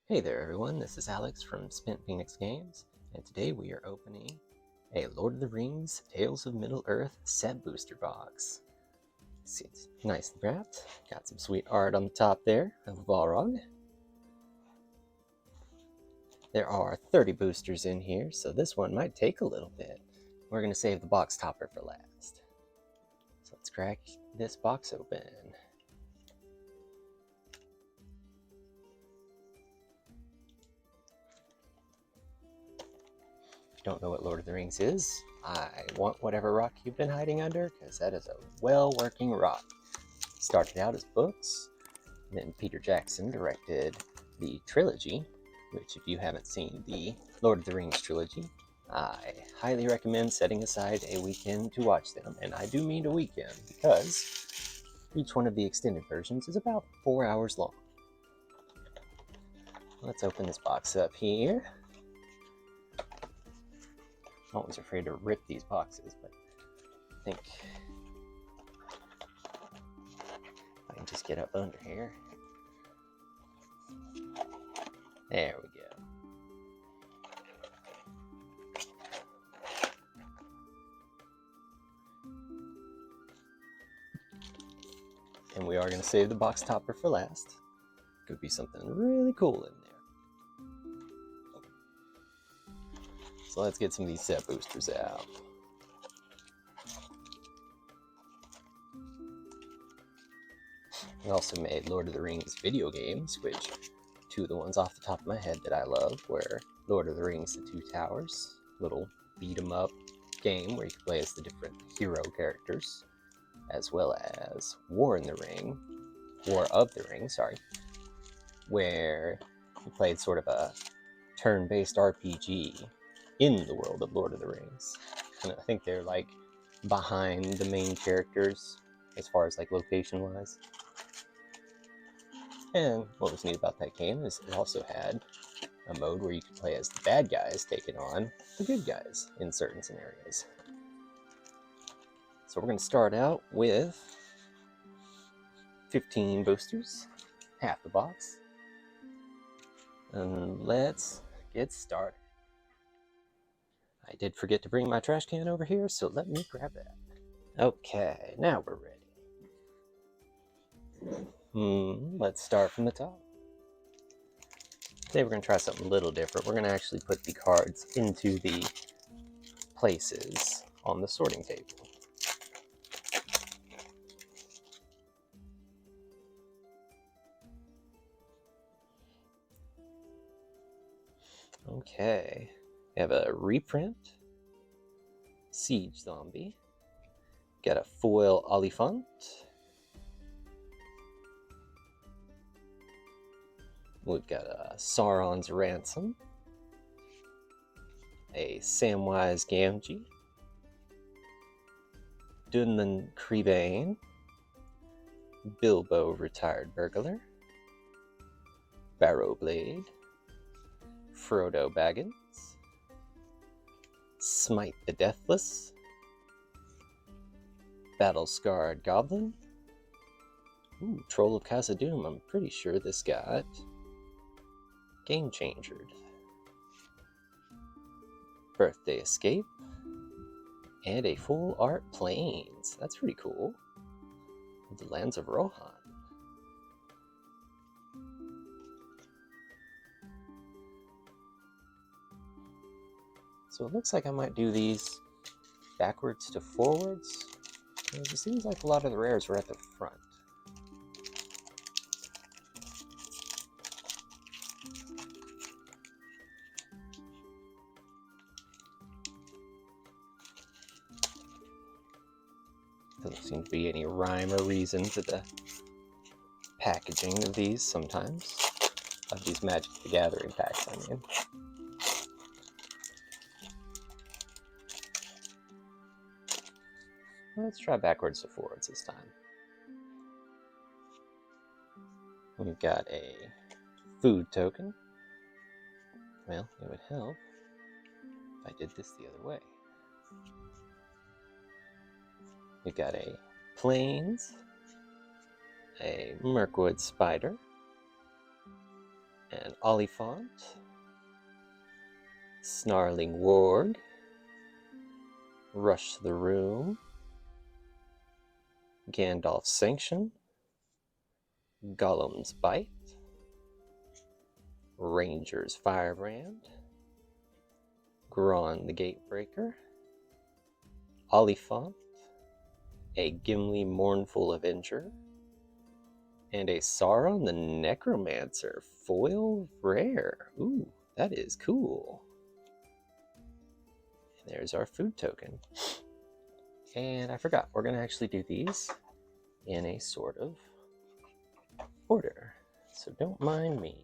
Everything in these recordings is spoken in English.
Hey there everyone, this is Alex from Spent Phoenix Games, and today we are opening a Lord of the Rings Tales of Middle-earth set booster box. See, it's nice and wrapped, got some sweet art on the top there of a Balrog. There are 30 boosters in here, so this one might take a little bit. We're going to save the box topper for last. So let's crack this box open. Don't know what Lord of the Rings is, I want whatever rock you've been hiding under, because that is a well-working rock. Started out as books, then Peter Jackson directed the trilogy, which if you haven't seen the Lord of the Rings trilogy, I highly recommend setting aside a weekend to watch them, and I do mean a weekend, because each one of the extended versions is about 4 hours long. Let's open this box up here. I'm always afraid to rip these boxes, but I think I can just get up under here. There we go. And we are going to save the box topper for last. Could be something really cool in there. So let's get some of these set boosters out. We also made Lord of the Rings video games, which two of the ones off the top of my head that I love were Lord of the Rings: The Two Towers, little beat-em-up game where you can play as the different hero characters, as well as War of the Ring, where you played sort of a turn-based RPG in the world of Lord of the Rings. And I think they're like behind the main characters as far as like location-wise. And what was neat about that game is it also had a mode where you could play as the bad guys taking on the good guys in certain scenarios. So we're going to start out with 15 boosters, half the box. And let's get started. I did forget to bring my trash can over here, so let me grab that. Okay, now we're ready. Let's start from the top. Today we're going to try something a little different. We're going to actually put the cards into the places on the sorting table. Okay, we have a reprint, Siege Zombie, got a foil Oliphant, we've got a Sauron's Ransom, a Samwise Gamgee, Dunman Creebane, Bilbo Retired Burglar, Barrowblade, Frodo Baggins, Smite the Deathless, Battle-Scarred Goblin, Troll of Khazad-dûm. I'm pretty sure this got Game Changered, Birthday Escape, and a full art Plains. That's pretty cool. The Lands of Rohan. So it looks like I might do these backwards to forwards. It seems like a lot of the rares were at the front. Doesn't seem to be any rhyme or reason to the packaging of these sometimes. Of these Magic the Gathering packs, I mean. Let's try backwards to forwards this time. We've got a food token. Well, it would help if I did this the other way. We've got a Plains, a Mirkwood Spider, and Oliphant, Snarling Warg, Rush the Room, Gandalf's Sanction, Gollum's Bite, Ranger's Firebrand, Gron the Gatebreaker, Oliphant, a Gimli Mournful Avenger, and a Sauron the Necromancer foil rare. Ooh, that is cool. And there's our food token. And I forgot, we're going to actually do these in a sort of order. So don't mind me.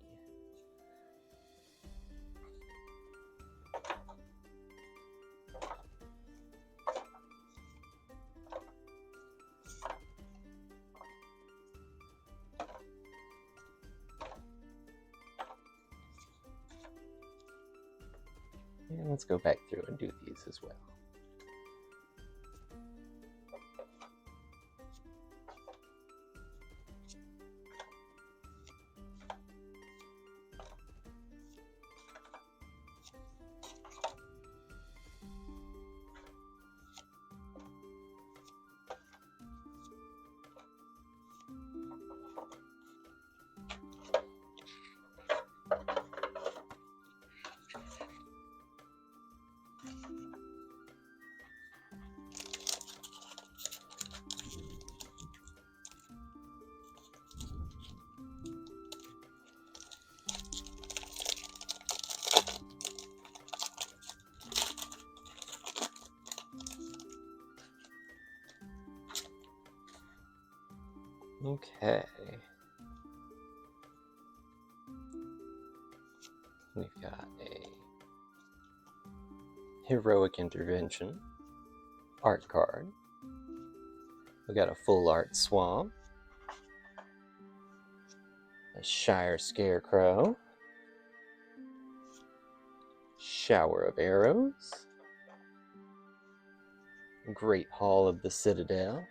And let's go back through and do these as well. Okay. We've got a Heroic Intervention art card. We've got a Full Art Swamp, a Shire Scarecrow, Shower of Arrows, Great Hall of the Citadel,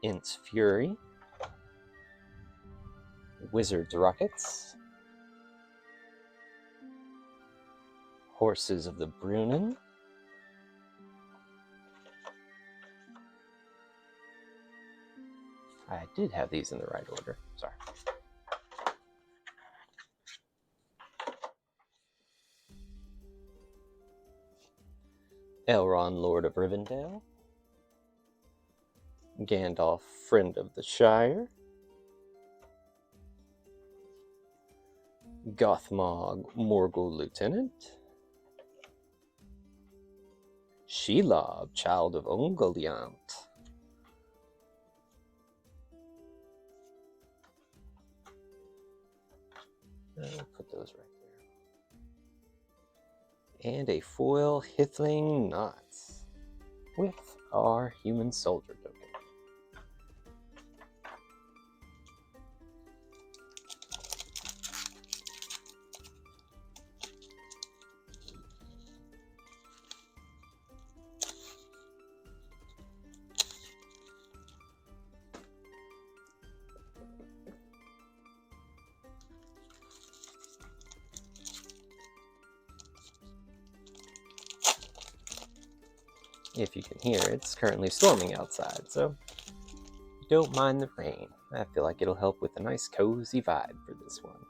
Int's Fury, Wizard's Rockets, Horses of the Brunnen, I did have these in the right order, sorry. Elrond, Lord of Rivendell, Gandalf, Friend of the Shire, Gothmog, Morgul Lieutenant, Shelob, Child of Ungoliant, I'll put those right there, and a foil Hithling Knots with our human soldier token. If you can hear, it's currently storming outside, so don't mind the rain. I feel like it'll help with a nice cozy vibe for this one.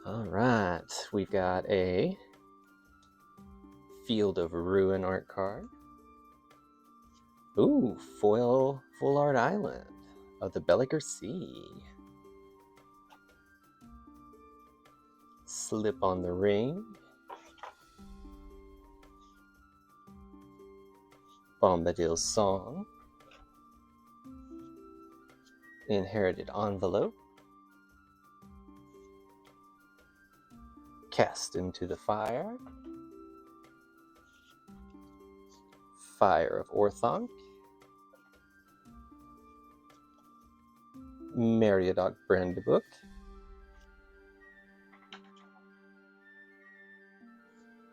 Alright, we've got a Field of Ruin art card. Ooh, foil Full Art Island of the Belliger Sea. Slip on the Ring. Bombadil's Song, Inherited Envelope, Cast into the Fire, Fire of Orthanc, Meriadoc Brandybook,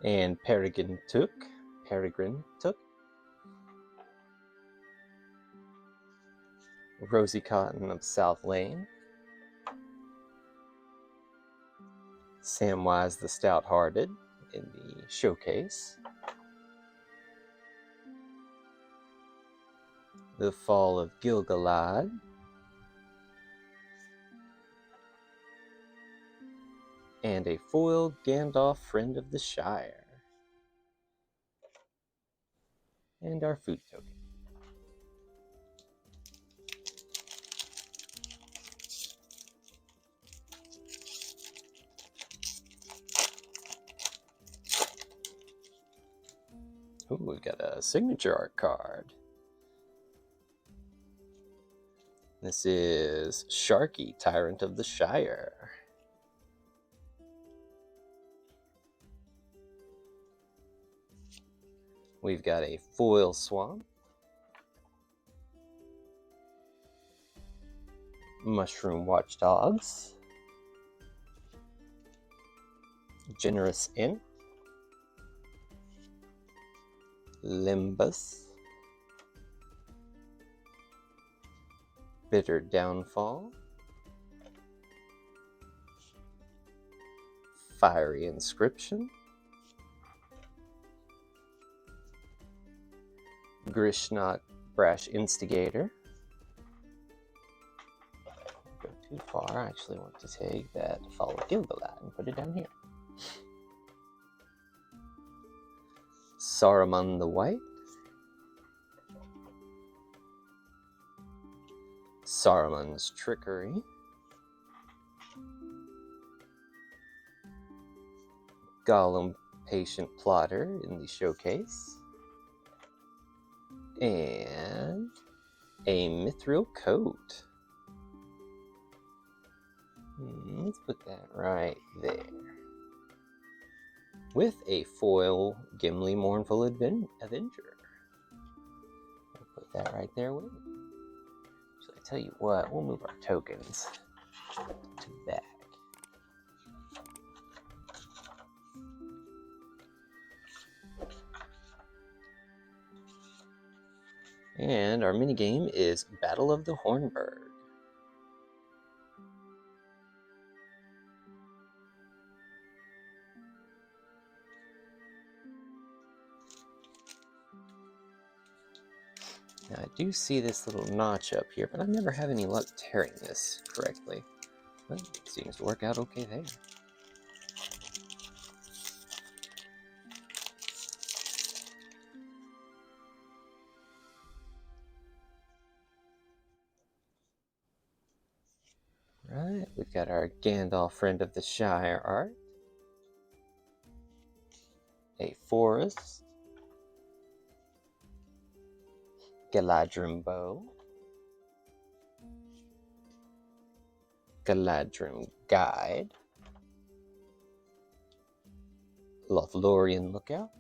and Peregrine Took, Rosie Cotton of South Lane, Samwise the Stout-Hearted in the showcase. The Fall of Gil-galad. And a foiled Gandalf, Friend of the Shire. And our food token. Ooh, we've got a signature art card. This is Sharky, Tyrant of the Shire. We've got a foil swamp. Mushroom Watchdogs. Generous Int. Limbus. Bitter Downfall. Fiery Inscription. Grishnot, Brash Instigator. Don't go too far. I actually want to take that Fall of Gil-galad and put it down here. Saruman the White. Saruman's Trickery. Gollum, Patient Plotter in the showcase. And a Mithril Coat. Let's put that right there. With a foil Gimli, Mournful Avenger. We'll put that right there with it. So I tell you what, we'll move our tokens to the back. And our minigame is Battle of the Hornburg. Now I do see this little notch up here, but I never have any luck tearing this correctly. But it seems to work out okay there. Right, we've got our Gandalf, Friend of the Shire art. A forest. Galadrim bow. Galadrim guide. Lothlorien lookout.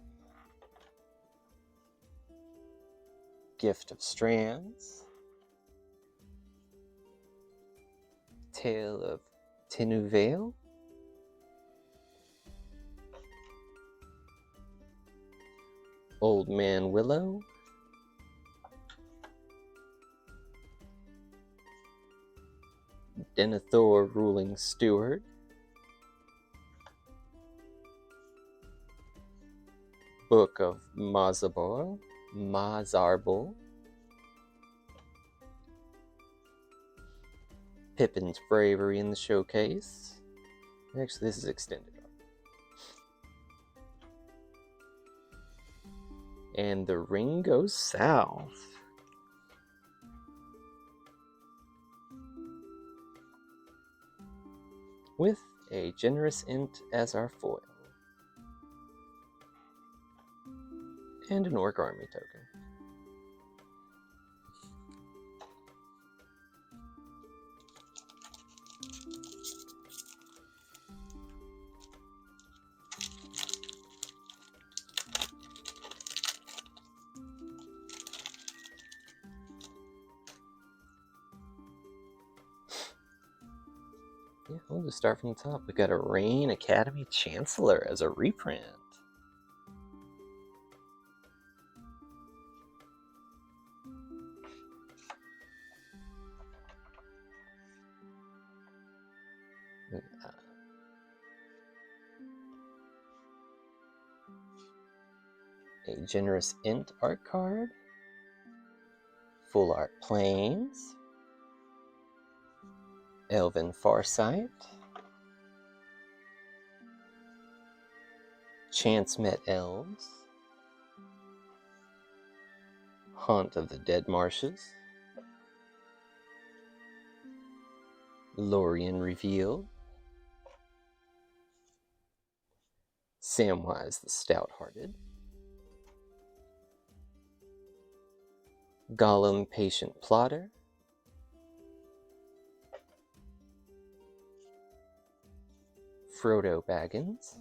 Gift of Strands. Tale of Tinuvale. Old Man Willow. Denethor, Ruling Steward. Book of Mazarbul. Pippin's Bravery in the showcase. Actually, this is extended art. And The Ring Goes South. With a Generous Int as our foil. And an Orc Army token. Yeah, we'll just start from the top. We've got a Rain Academy Chancellor as a reprint. a generous int art card, full art planes, elven farsight, chance met elves, haunt of the dead marshes, Lorien revealed, Samwise the Stout-Hearted, Gollum Patient Plotter, Frodo Baggins,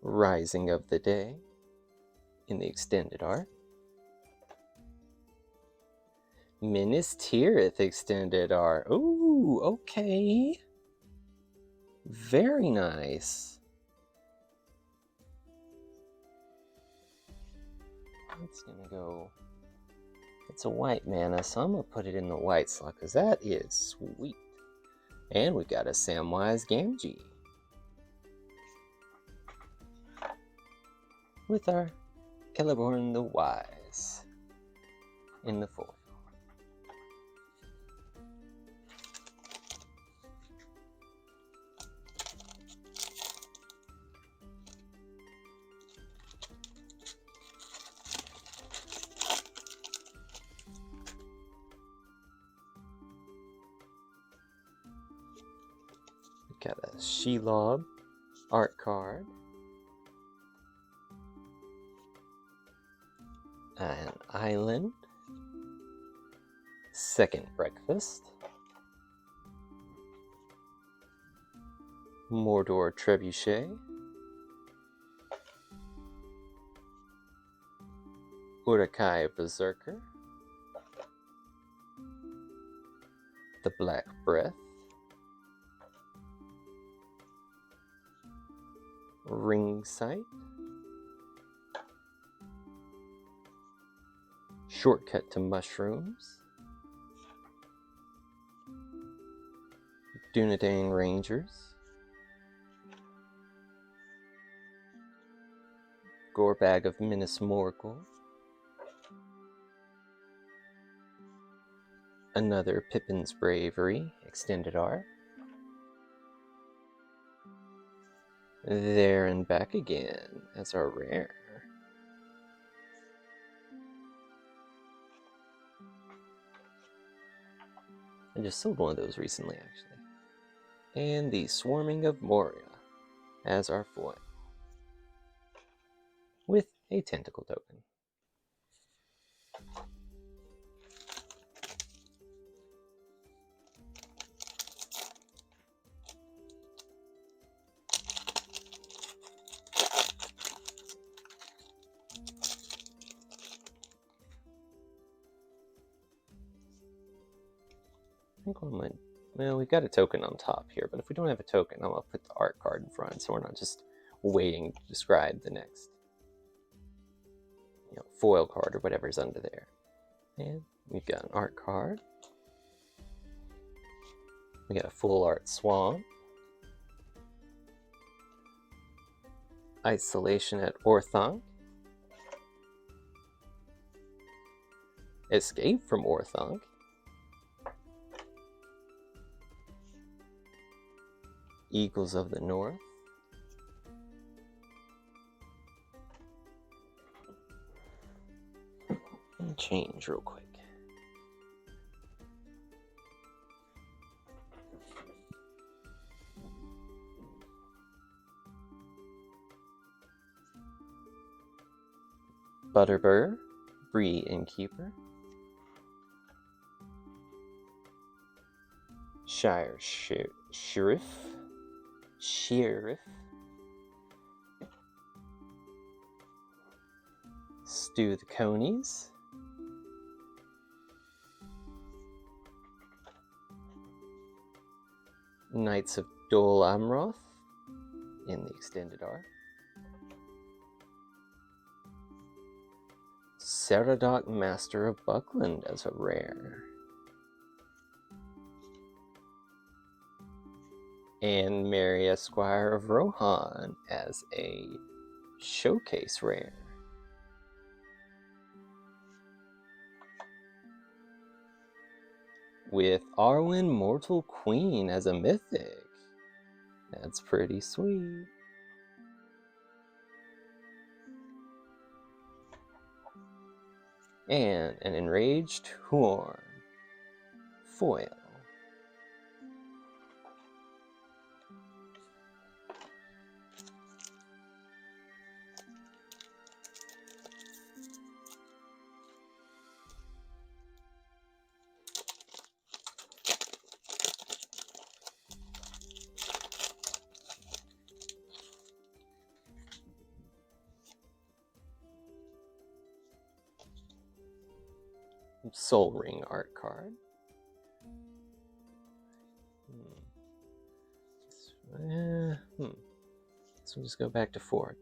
Rising of the Day in the extended art, Minas Tirith extended art. Ooh, okay. Very nice. It's gonna go. It's a white mana, so I'm gonna put it in the white slot because that is sweet. And we got a Samwise Gamgee with our Celeborn the Wise in the foil. Got a Shelob art card, an island, second breakfast, Mordor Trebuchet, Uruk-hai Berserker, the Black Breath, Ring Sight, Shortcut to Mushrooms, Dunedain Rangers, Gorebag of Minas Morgul, another Pippin's Bravery extended art, There and Back Again as our rare. I just sold one of those recently, actually. And the Swarming of Moria as our foil, with a tentacle token. I think one might. Well, we've got a token on top here, but if we don't have a token, I'm going to put the art card in front so we're not just waiting to describe the next foil card or whatever's under there. And we've got an art card. We got a full art swamp. Isolation at Orthanc. Escape from Orthanc. Eagles of the North. And change real quick. Butterbur, Bree Innkeeper. Shire Sheriff. Stew the Conies. Knights of Dol Amroth in the extended art. Ceradoc Master of Buckland as a rare. And Mary Esquire of Rohan as a showcase rare. With Arwen Mortal Queen as a mythic. That's pretty sweet. And an Enraged Horn. Foil. Soul Ring art card. So we'll just go back to 4.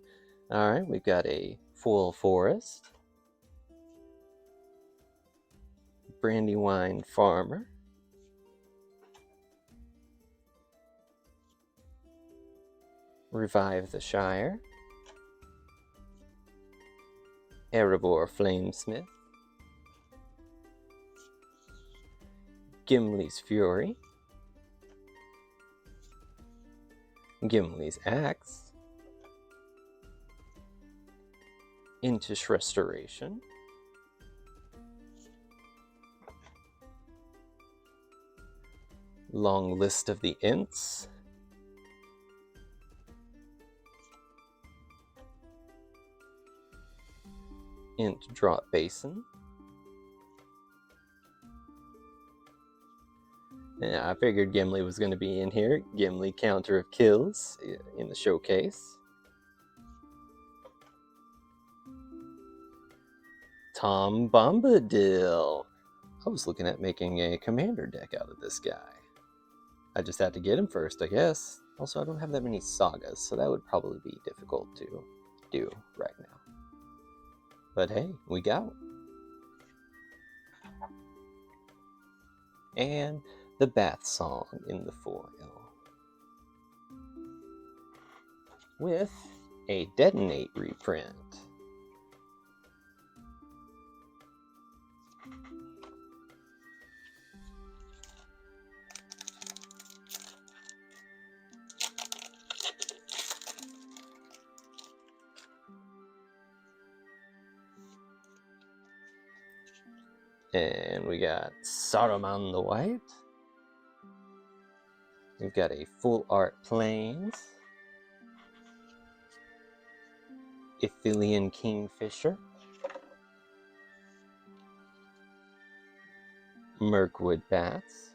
Alright, we've got a Foil Forest. Brandywine Farmer. Revive the Shire. Erebor Flamesmith. Gimli's Fury. Gimli's Axe. Intish Restoration. Long List of the Ints. Int Drop Basin. Yeah, I figured Gimli was going to be in here. Gimli Counter of Kills in the showcase. Tom Bombadil. I was looking at making a commander deck out of this guy. I just had to get him first, I guess. Also, I don't have that many sagas, so that would probably be difficult to do right now. But hey, we got him. And the Bath Song in the foil. With a Detonate reprint. And we got Saruman the White. We've got a Full Art Plains. Ithilien Kingfisher. Mirkwood Bats.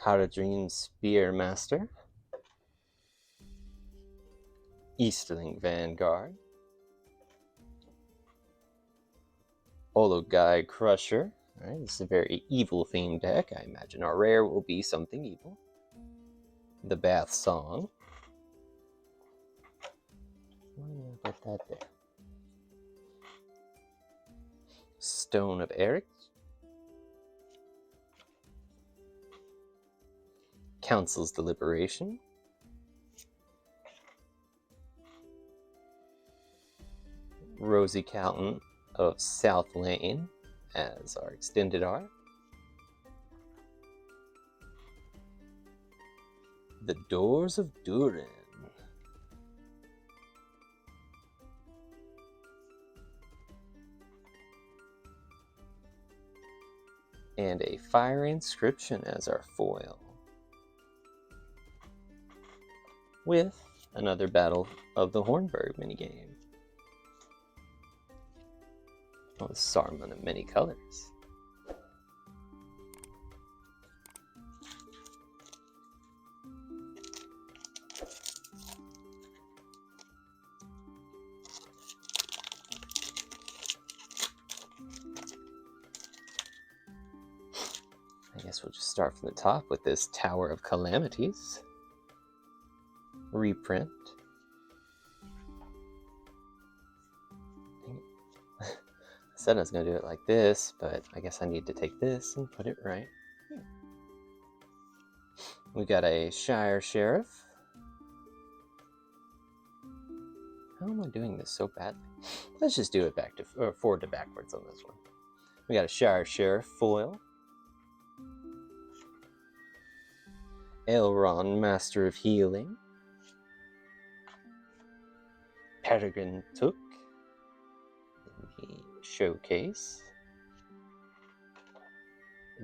Haradrim Spearmaster. Eastling Vanguard. Ologai Crusher. Alright, this is a very evil themed deck. I imagine our rare will be something evil. The Bath Song. Why did I put that there? Stone of Eric. Council's Deliberation. Rosie Calton of South Lane as our extended art. The Doors of Durin. And a Fire Inscription as our foil. With another Battle of the Hornburg minigame. Oh, Saruman in many colors. I guess we'll just start from the top with this Tower of Calamities reprint. I said I was going to do it like this, but I guess I need to take this and put it right here. We got a Shire Sheriff. How am I doing this so badly? Let's just do it forward to backwards on this one. We got a Shire Sheriff foil. Elrond, Master of Healing. Peregrine Took in the showcase.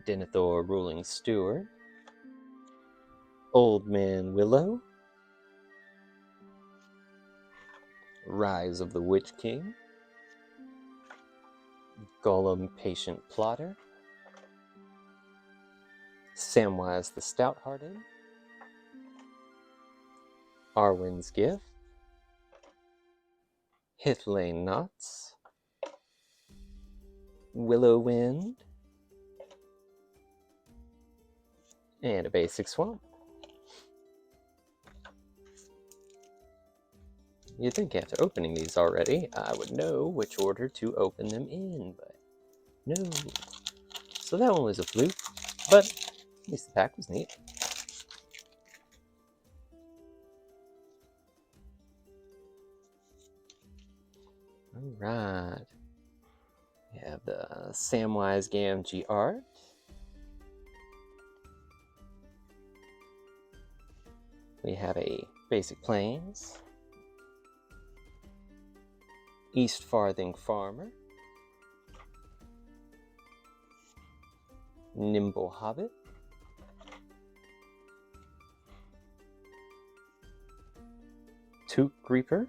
Denethor, Ruling Steward. Old Man Willow. Rise of the Witch King. Gollum, Patient Plotter. Samwise the Stout-Hearted. Arwen's Gift. Hithlane Knots. Willow Wind. And a basic swamp. You'd think after opening these already, I would know which order to open them in, but no. So that one was a fluke, but at least the pack was neat. Alright. We have the Samwise Gamgee art. We have a Basic Plains. East Farthing Farmer. Nimble Hobbit. Took Reaper.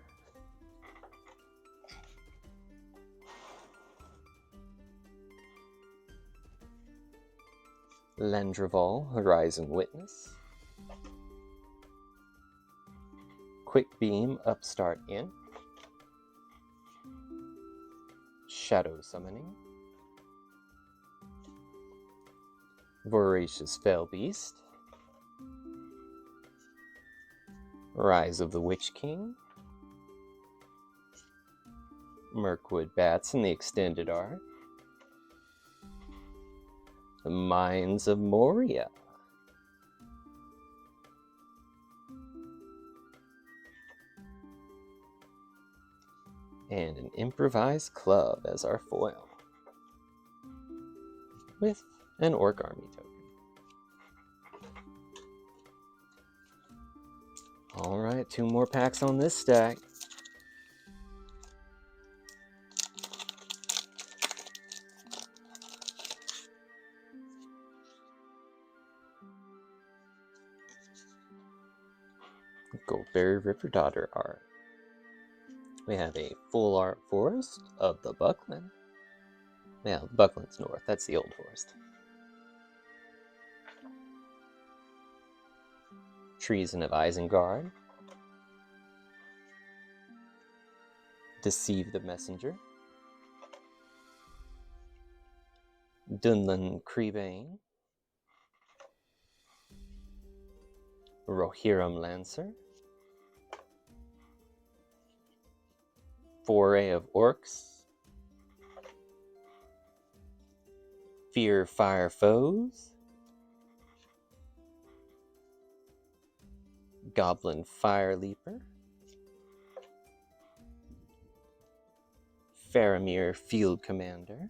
Landreval, Horizon Witness. Quick Beam, Upstart Inn. Shadow Summoning. Voracious Fell Beast. Rise of the Witch King. Mirkwood Bats in the extended art. The Mines of Moria. And an improvised club as our foil. With an Orc Army token. Alright, 2 more packs on this stack. Goldberry River Daughter art. We have a full art forest of the Buckland. Yeah, Buckland's north. That's the old forest. Treason of Isengard. Deceive the Messenger. Dunlan Creebane. Rohirrim Lancer. Foray of Orcs. Fear Fire Foes. Goblin Fire Leaper. Faramir Field Commander.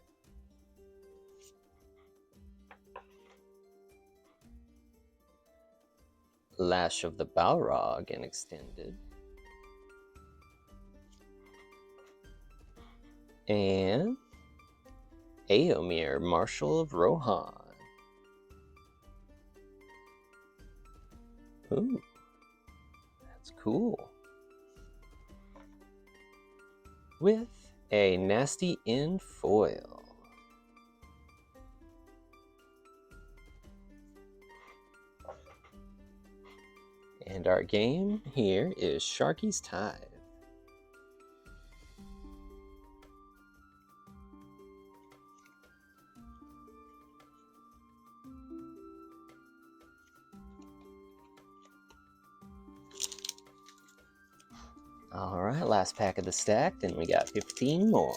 Lash of the Balrog and extended. And Eomer, Marshal of Rohan. Ooh, that's cool. With a Nasty End foil. And our game here is Sharky's Tithe. Alright, last pack of the stack, then we got 15 more.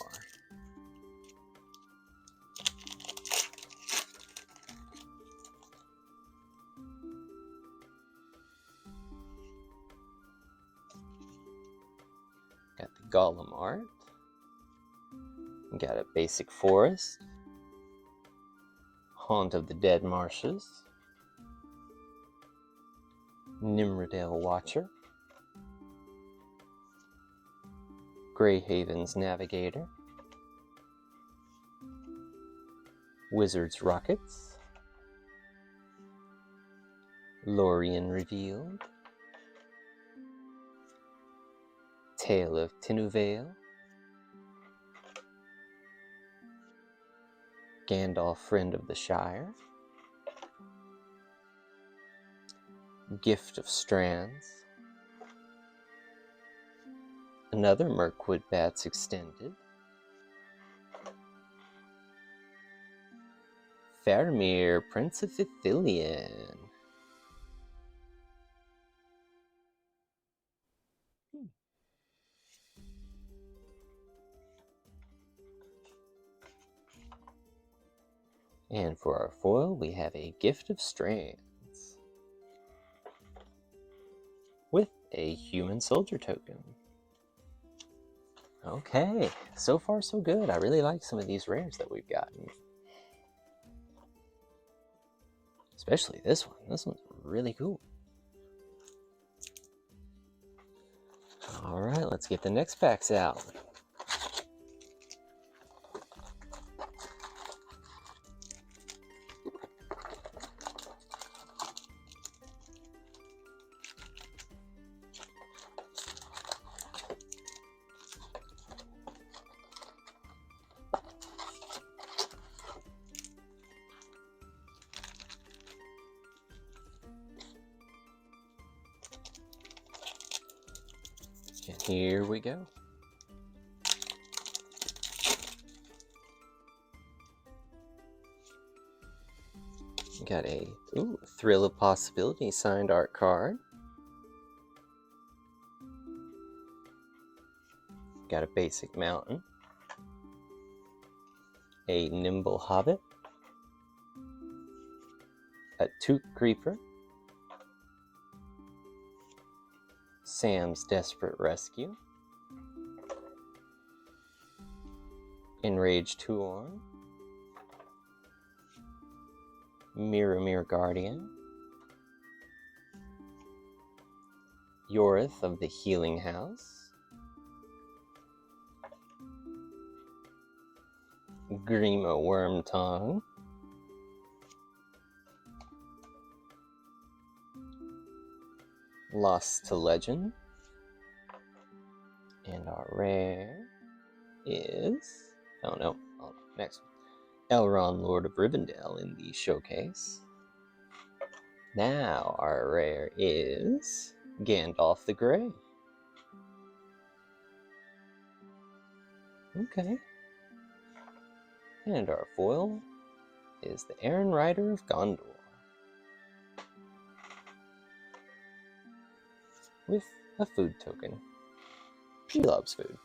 Golem art. Got a basic forest. Haunt of the Dead Marshes. Nimrodale Watcher. Greyhaven's Navigator. Wizard's Rockets. Lorien Revealed. Tale of Tinuvale. Gandalf, Friend of the Shire. Gift of Strands. Another Mirkwood Bats Extended. Faramir, Prince of Ithilien. And for our foil, we have a Gift of Strands with a Human Soldier token. Okay, so far so good. I really like some of these rares that we've gotten. Especially this one. This one's really cool. Alright, let's get the next packs out. And here we go. Got a Thrill of Possibility signed art card. Got a basic mountain. A Nimble Hobbit. A Toot Creeper. Sam's Desperate Rescue. Enraged Huorn. Mirror Guardian. Yorith of the Healing House. Grima Wormtongue. Lost to Legend. And our rare is... oh no, next one. Elrond, Lord of Rivendell in the showcase. Now our rare is Gandalf the Grey. Okay. And our foil is the Aaron Rider of Gondor. With a food token. She loves food.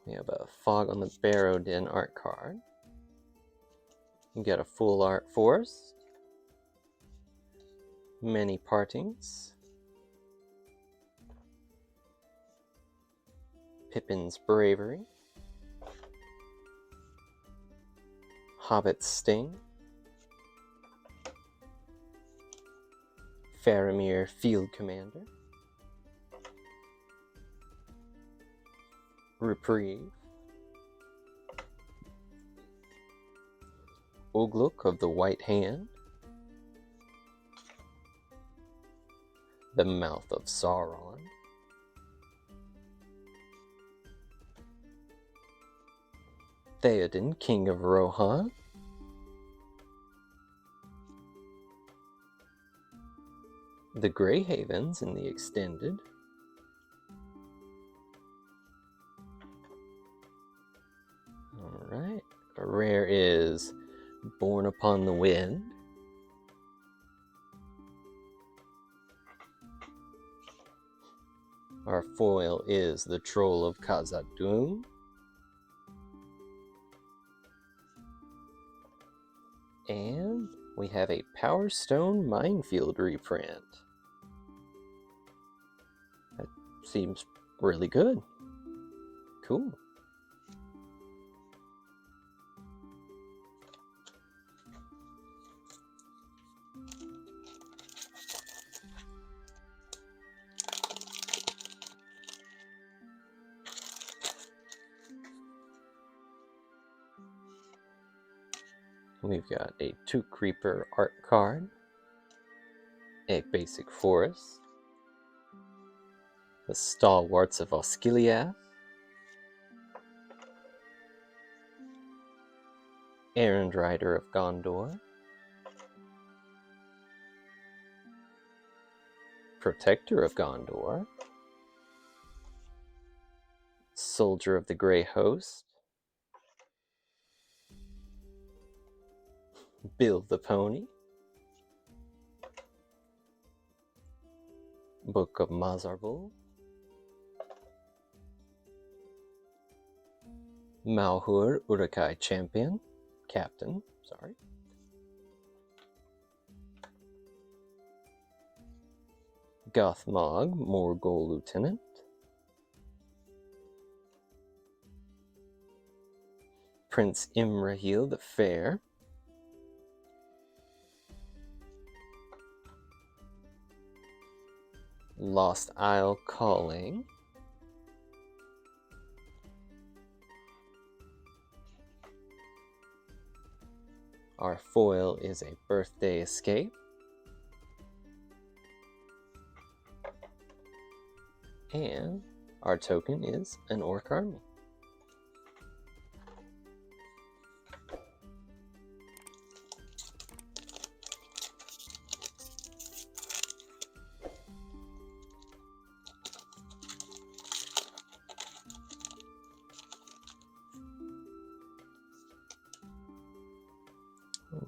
We have a Fog on the Barrow Den art card. You get a full art forest. Many Partings. Pippin's Bravery. Hobbit's Sting. Faramir Field Commander. Reprieve. Ugluk of the White Hand. The Mouth of Sauron. Theoden, King of Rohan. The Greyhavens in the extended. Alright, a rare is Born Upon the Wind. Our foil is the Troll of Khazad-dûm. And we have a Power Stone Minefield reprint. That seems really good. Cool. We've got a 2 Creeper art card, a basic forest, the Stalwarts of Osgiliath, Errand Rider of Gondor, Protector of Gondor, Soldier of the Grey Host, Bill the Pony, Book of Mazarbul, Malhur Uruk-hai Captain, Gothmog Morgul Lieutenant, Prince Imrahil the Fair, Lost Isle Calling, our foil is a Birthday Escape, and our token is an Orc Army.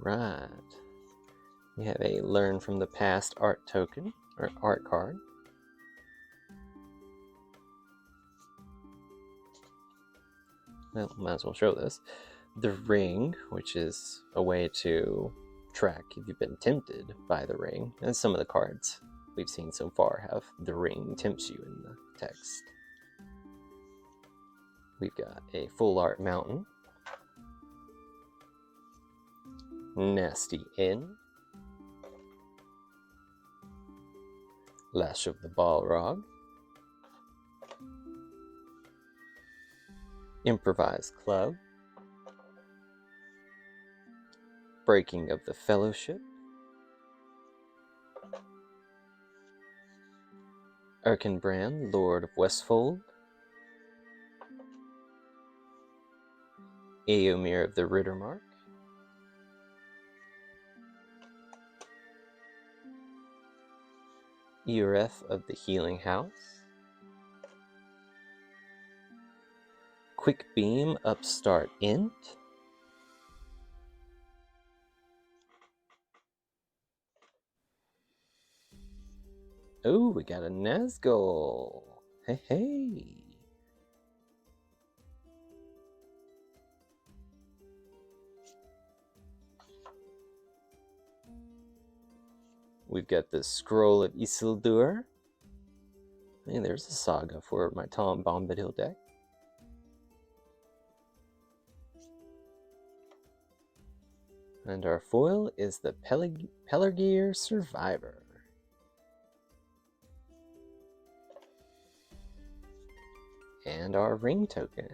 Right. We have a Learn from the Past art token, or art card. Well, might as well show this. The Ring, which is a way to track if you've been tempted by the ring. And some of the cards we've seen so far have the ring tempts you in the text. We've got a Full Art Mountain, Nasty Inn, Lash of the Balrog, Improvised Club, Breaking of the Fellowship, Erkenbrand, Lord of Westfold, Eomir of the Rittermark, Eoreth of the Healing House, Quick Beam Upstart Int, oh, we got a Nazgûl. Hey, hey. We've got the Scroll of Isildur. Hey, there's a saga for my Tom Bombadil deck. And our foil is the Pelargir Survivor. And our ring token.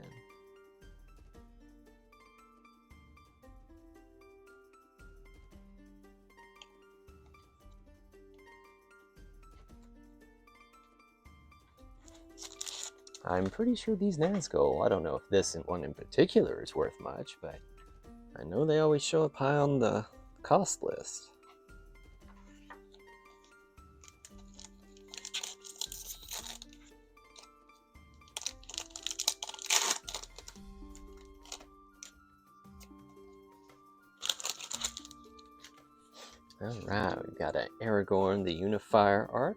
I'm pretty sure these Nazgûl, I don't know if this one in particular is worth much, but I know they always show up high on the cost list. Alright, we've got an Aragorn the Unifier art,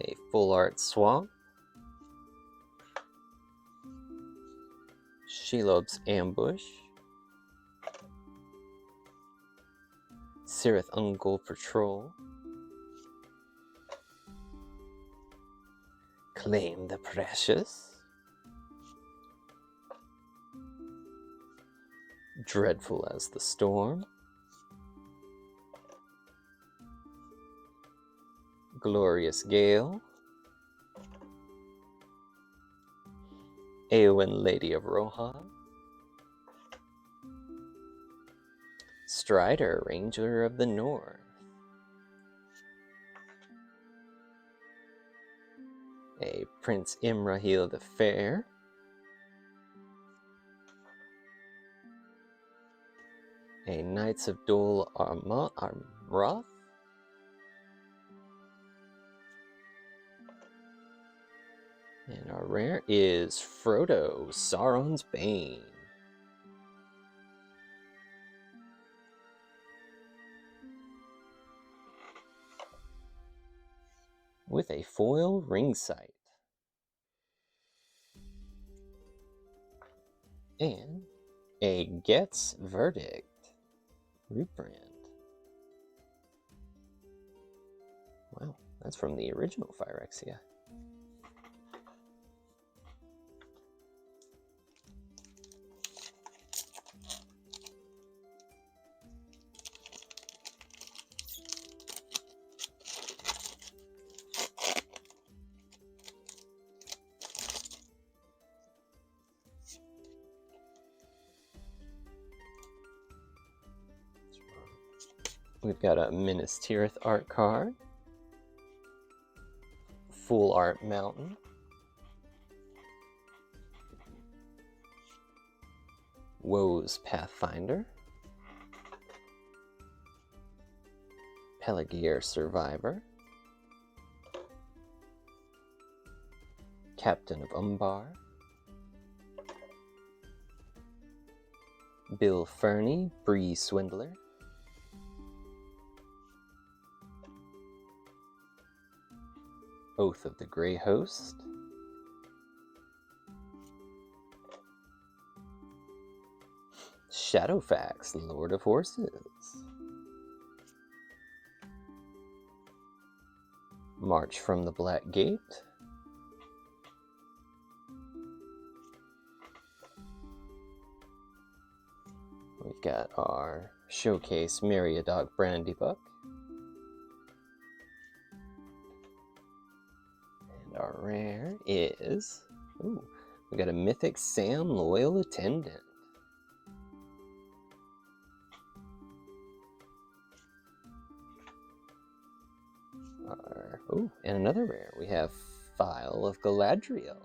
a Full Art Swamp, Shelob's Ambush, Cirith Ungol Patrol, Claim the Precious, Dreadful as the Storm, Glorious Gale, Eowyn Lady of Rohan, Strider Ranger of the North, a Prince Imrahil the Fair, a Knights of Dol Amroth, and our rare is Frodo, Sauron's Bane. With a foil ring sight. And a Getz Verdict reprint. Wow, that's from the original Phyrexia. We've got a Minas Tirith art card, Full Art Mountain, Woe's Pathfinder, Pelargir Survivor, Captain of Umbar, Bill Fernie, Bree Swindler, Oath of the Grey Host, Shadowfax, Lord of Horses, March from the Black Gate, we've got our Showcase Meriadoc Brandybuck, and our rare is, we got a Mythic Sam Loyal Attendant. And another rare, we have Phial of Galadriel.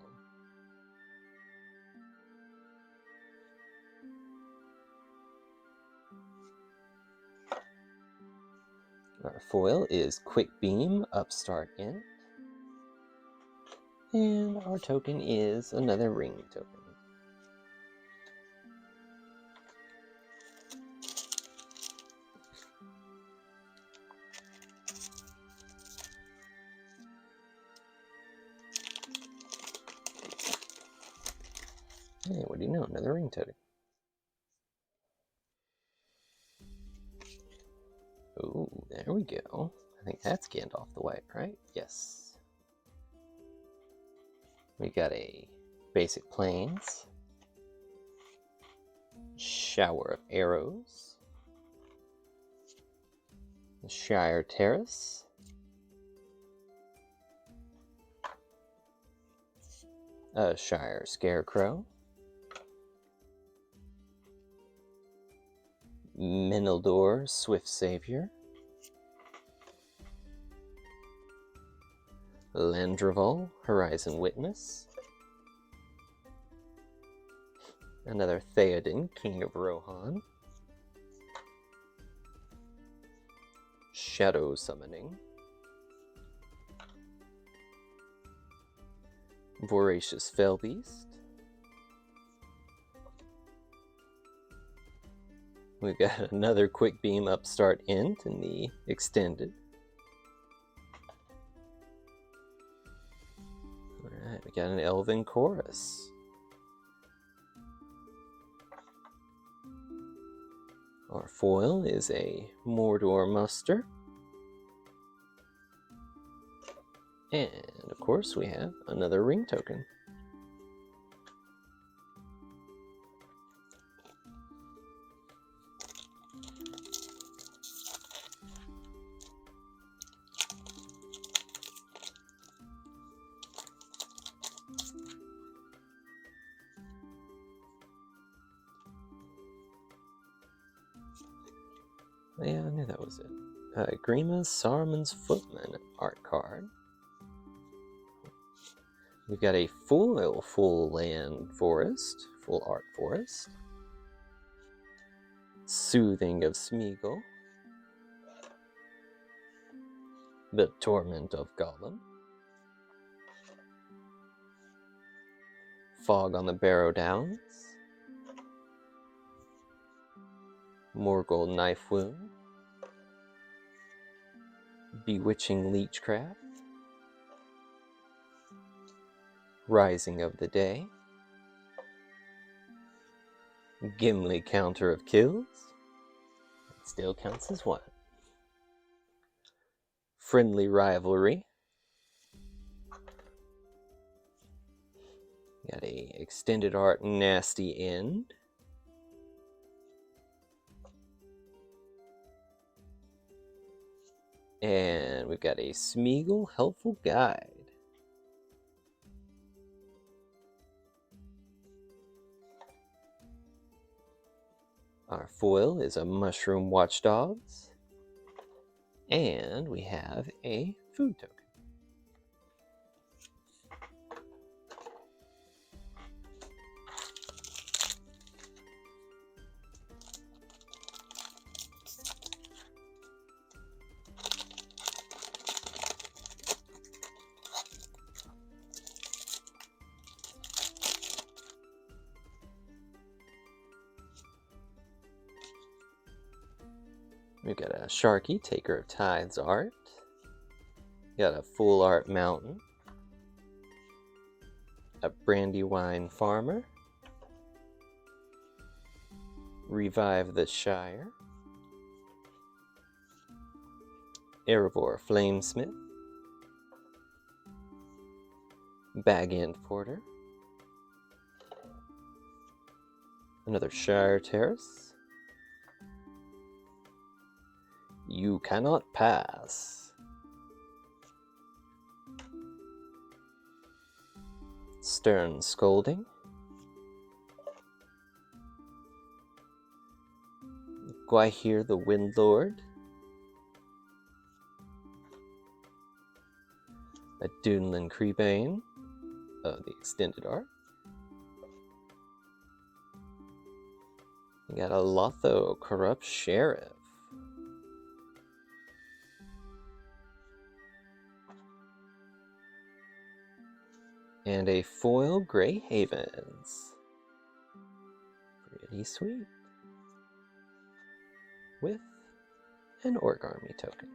Our foil is Quick Beam, Upstart Int. And our token is another ring token. Hey, what do you know? Another ring token. Oh, there we go. I think that's Gandalf the White, right? Yes. We got a Basic Plains, Shower of Arrows, Shire Terrace, a Shire Scarecrow, Menildor Swift Savior, Landreval Horizon Witness, another Theoden King of Rohan, Shadow Summoning, Voracious Fellbeast, we've got another Quick Beam Upstart Int in the extended, We got an elven chorus. Our foil is a Mordor muster. And of course we have another ring token. Yeah, I knew that was it. Grima Saruman's Footman art card. We've got a foil full land forest, full art forest. Soothing of Smeagol. The Torment of Gollum. Fog on the Barrow Downs. Morgul Knife Wound. Bewitching Leechcraft. Rising of the Day. Gimli Counter of Kills. It still counts as one. Friendly Rivalry. Got a extended art Nasty End. And we've got a Smeagol Helpful Guide. Our foil is a Mushroom Watchdogs. And we have a food token. We've got a Sharky, Taker of Tides art. Got a Full Art Mountain. A Brandywine Farmer. Revive the Shire. Erebor Flamesmith. Bag End Porter. Another Shire Terrace. You Cannot Pass. Stern Scolding. Gwaihir the Windlord. A Dunlin Creebane of the extended art. We got a Lotho Corrupt Sheriff. And a foil Grey Havens. Pretty sweet. With an Orc Army token.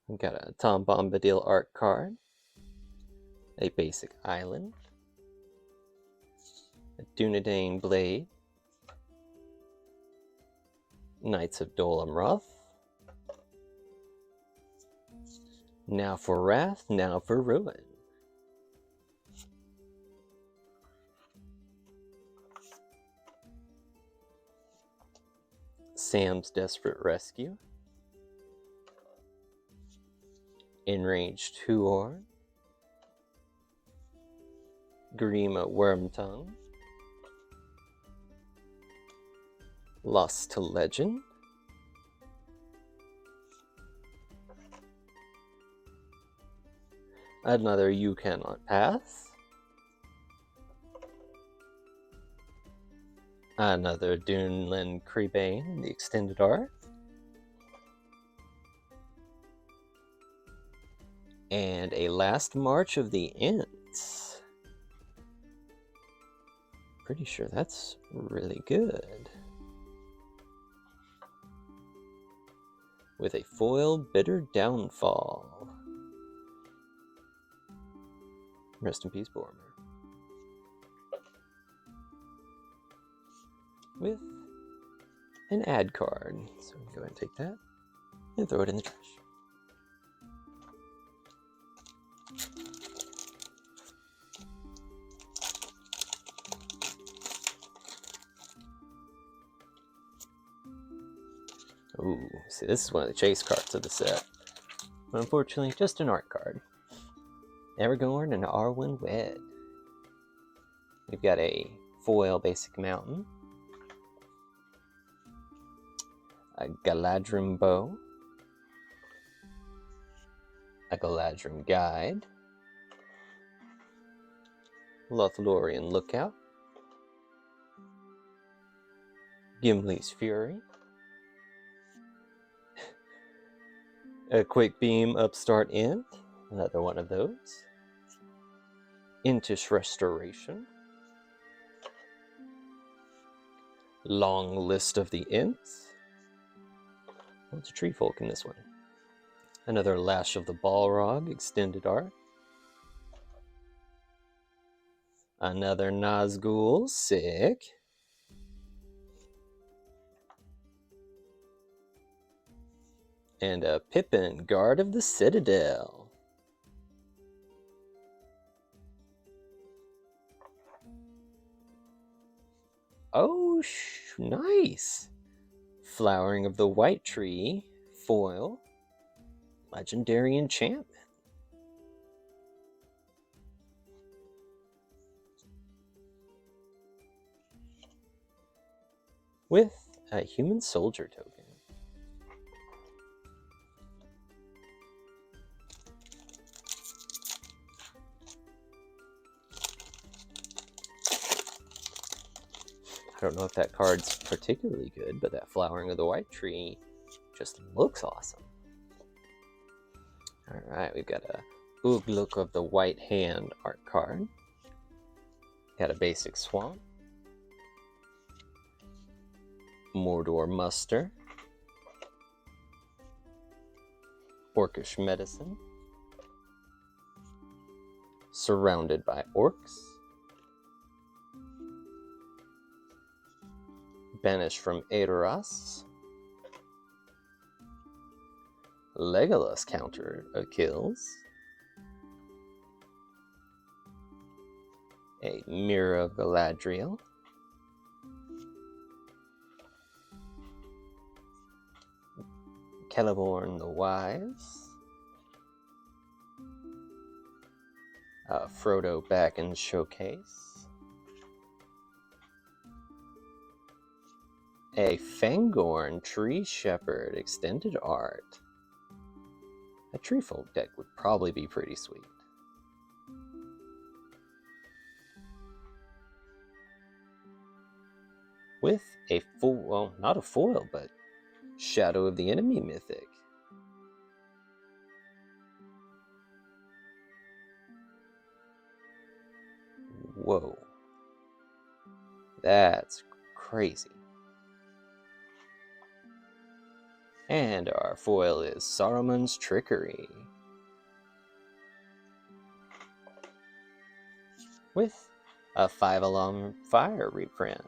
We've got a Tom Bombadil art card, a basic island, a Dunedain Blade, Knights of Dol Amroth, Now for Wrath, Now for Ruin. Sam's Desperate Rescue, Enraged Huorn, Grima Wormtongue, Lost to Legend, another You Cannot Pass, another Dunlin Creebane, the extended art, And a Last March of the Ents. Pretty sure that's really good. With a foil Bitter Downfall. Rest in peace, Boromir. With an ad card. So we can go ahead and take that and throw it in the trash. Ooh, see, this is one of the chase cards of the set. But unfortunately, just an art card. Aragorn and Arwen wed. We've got a foil basic mountain, a Galadrim bow, a Galadrim guide, Lothlorien lookout, Gimli's fury, a quick beam upstart Ent, another one of those, Entish restoration, long list of the Ents. Oh, it's a tree folk in this one. Another Lash of the Balrog extended art. Another Nazgûl, sick. And a Pippin, Guard of the Citadel. Oh, nice. Flowering of the White Tree, foil, legendary enchantment. With a human soldier token. I don't know if that card's particularly good, but that Flowering of the White Tree just looks awesome. Alright, we've got a Ugluk of the White Hand art card. Got a basic swamp. Mordor Muster. Orcish Medicine. Surrounded by Orcs. Banished from Edoras. Legolas counter kills. A Mirror of Galadriel. Celeborn the Wise. Frodo back in showcase. A Fangorn Tree Shepherd extended art. A Tree Folk deck would probably be pretty sweet. With a well, not a foil, but Shadow of the Enemy mythic. Whoa. That's crazy. And our foil is Saruman's Trickery. With a 5-alarm fire reprint.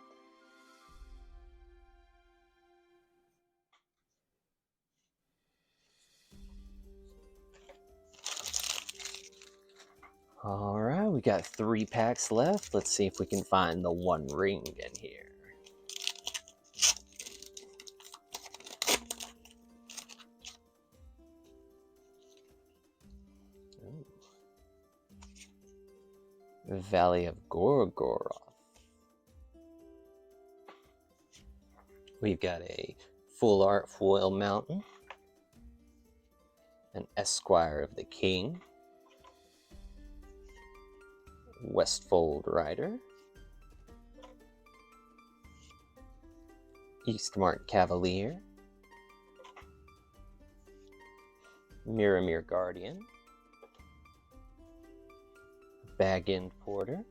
Alright, we got 3 packs left. Let's see if we can find the One Ring in here. Valley of Gorgoroth. We've got a full art foil mountain, an Esquire of the King, Westfold Rider, Eastmark Cavalier, Mirror Guardian, Bag-End Porter,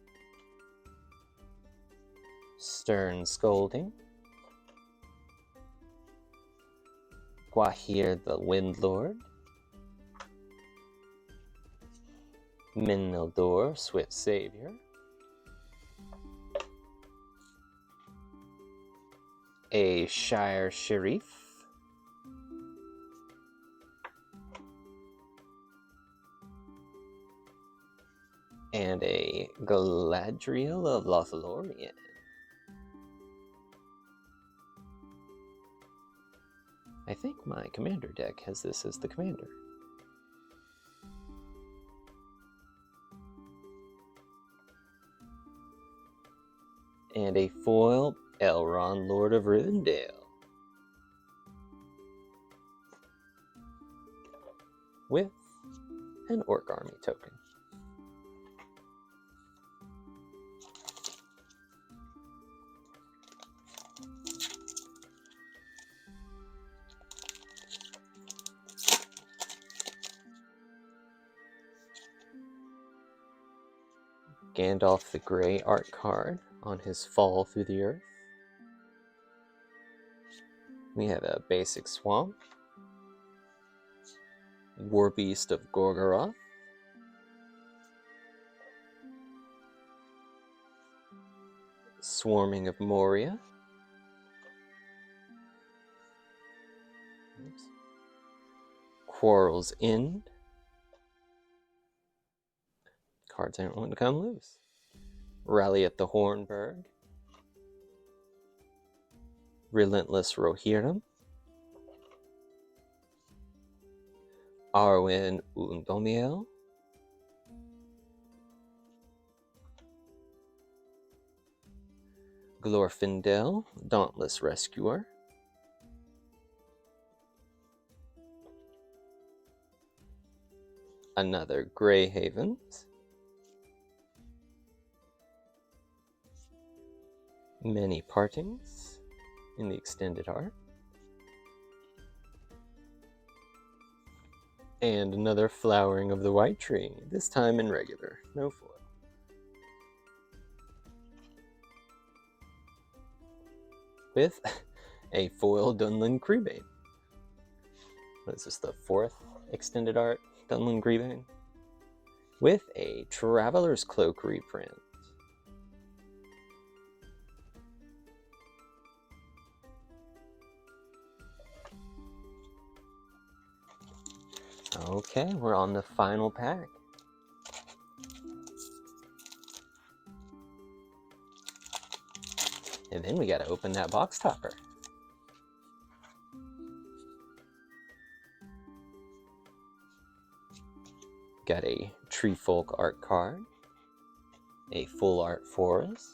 Stern Scolding, Gwahir the Windlord, Min-Mildor, Swift Savior, a Shire Sharif, and a Galadriel of Lothlorien. I think my commander deck has this as the commander. And a foil Elrond, Lord of Rivendell, with an Orc Army token. Gandalf the Grey art card on his Fall Through the Earth. We have a basic swamp, Warbeast of Gorgoroth, Swarming of Moria, Quarrel's End, cards aren't wanting to come loose, Rally at the Hornburg, Relentless Rohirrim, Arwen Undomiel, Glorfindel, Dauntless Rescuer, another Grey Havens, Many Partings in the extended art, and another Flowering of the White Tree, this time in regular, no foil. With a foil Dunlin Creebane. What is this, the 4th extended art Dunlin Creebane? With a Traveler's Cloak reprint. Okay, we're on the final pack. And then we gotta open that box topper. Got a Tree Folk art card, a Full Art Forest,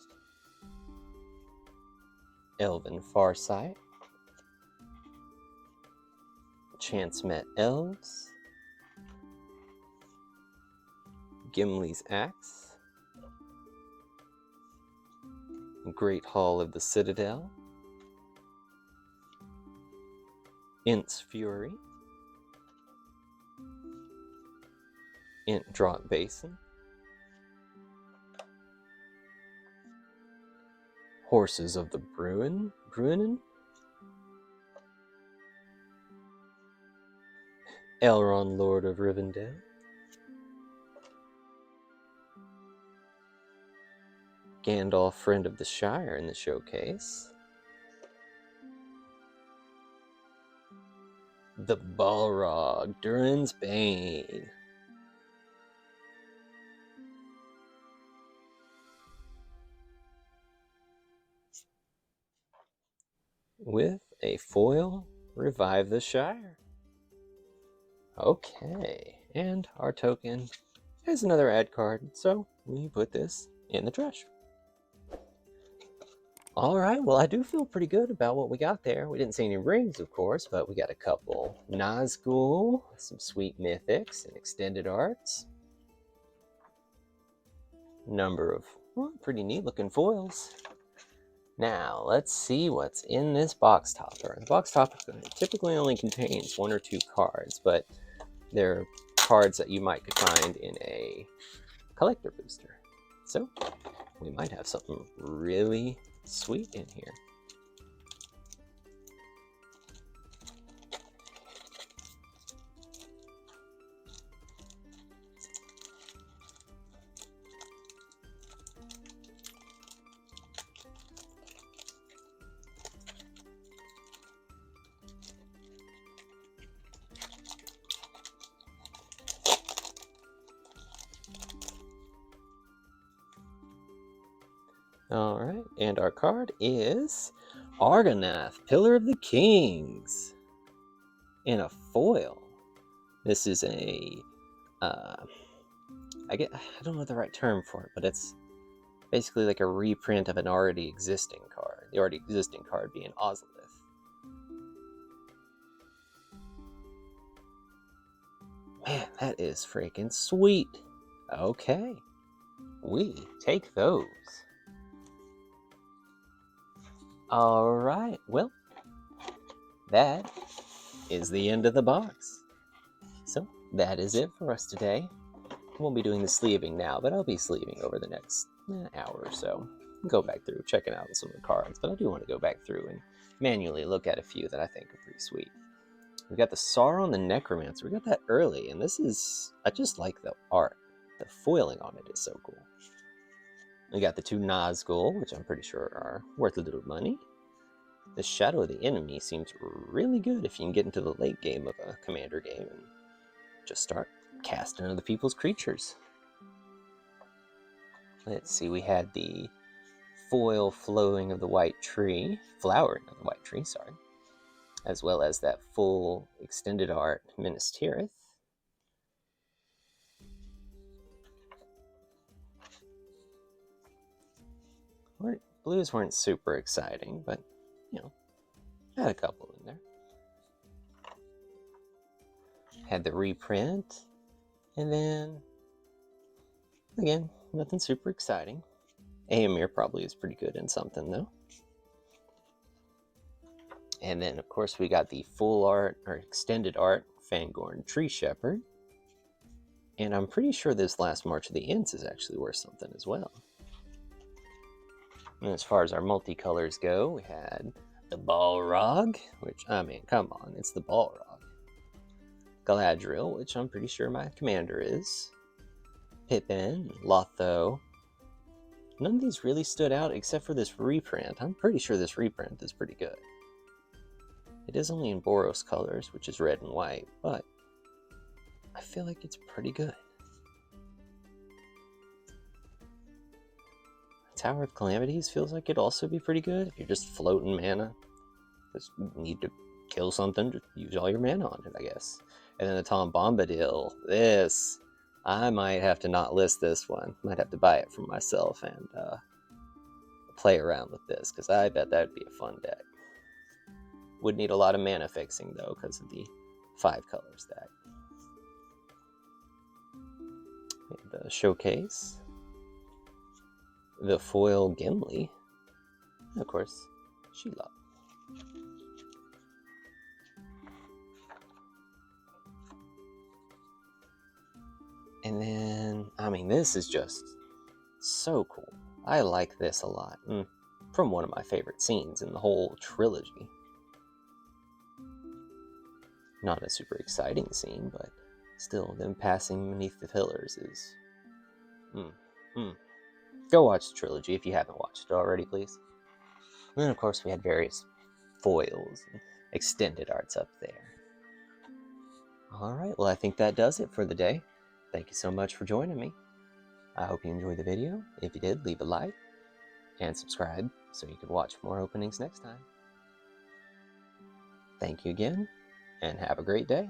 Elven Farsight, Chance Met Elves, Gimli's Axe, Great Hall of the Citadel, Int's Fury, Int Draught Basin, Horses of the Bruinen, Elrond, Lord of Rivendell, Gandalf, Friend of the Shire in the showcase, the Balrog, Durin's Bane, with a foil Revive the Shire. Okay, and our token has another ad card, so we put this in the trash. Alright, well I do feel pretty good about what we got there. We didn't see any rings, of course, but we got a couple Nazgûl, some sweet mythics and extended arts. Number of pretty neat looking foils. Now, let's see what's in this box topper. The box topper typically only contains 1 or 2 cards, but they're cards that you might find in a collector booster. So we might have something really sweet in here. All right, and our card is Argonath, Pillar of the Kings, in a foil. This is a, I don't know the right term for it, but it's basically like a reprint of an already existing card. The already existing card being Ozolith. Man, that is freaking sweet. Okay, we take those. All right, well, that is the end of the box. So that is it for us today. I won't be doing the sleeving now, but I'll be sleeving over the next hour or so. Go back through, checking out some of the cards, but I do want to go back through and manually look at a few that I think are pretty sweet. We got the Sauron the Necromancer. We got that early, and this is, I just like the art. The foiling on it is so cool. We got the two Nazgûl, which I'm pretty sure are worth a little money. The Shadow of the Enemy seems really good if you can get into the late game of a commander game and just start casting other people's creatures. Let's see, we had the foil flowering of the white tree, flowering of the white tree, sorry, as well as that full extended art Minas Tirith. Blues weren't super exciting, but, you know, had a couple in there. Had the reprint, and then, again, nothing super exciting. Aemir probably is pretty good in something, though. And then, of course, we got the full art, or extended art, Fangorn Tree Shepherd. And I'm pretty sure this last March of the Ints is actually worth something as well. And as far as our multicolors go, we had the Balrog, which, I mean, come on, it's the Balrog. Galadriel, which I'm pretty sure my commander is. Pippin, Lotho. None of these really stood out except for this reprint. I'm pretty sure this reprint is pretty good. It is only in Boros colors, which is red and white, but I feel like it's pretty good. Tower of Calamities feels like it'd also be pretty good if you're just floating mana. Just need to kill something, just use all your mana on it, I guess. And then the Tom Bombadil. This, I might have to not list this one. Might have to buy it for myself and play around with this, because I bet that'd be a fun deck. Would need a lot of mana fixing, though, because of the 5 color stack. And the Showcase. The foil Gimli. And of course, Shelob. And then, I mean, this is just so cool. I like this a lot. From one of my favorite scenes in the whole trilogy. Not a super exciting scene, but still, them passing beneath the pillars is... Go watch the trilogy if you haven't watched it already, please. And then, of course, we had various foils and extended arts up there. Alright, well, I think that does it for the day. Thank you so much for joining me. I hope you enjoyed the video. If you did, leave a like and subscribe so you can watch more openings next time. Thank you again, and have a great day.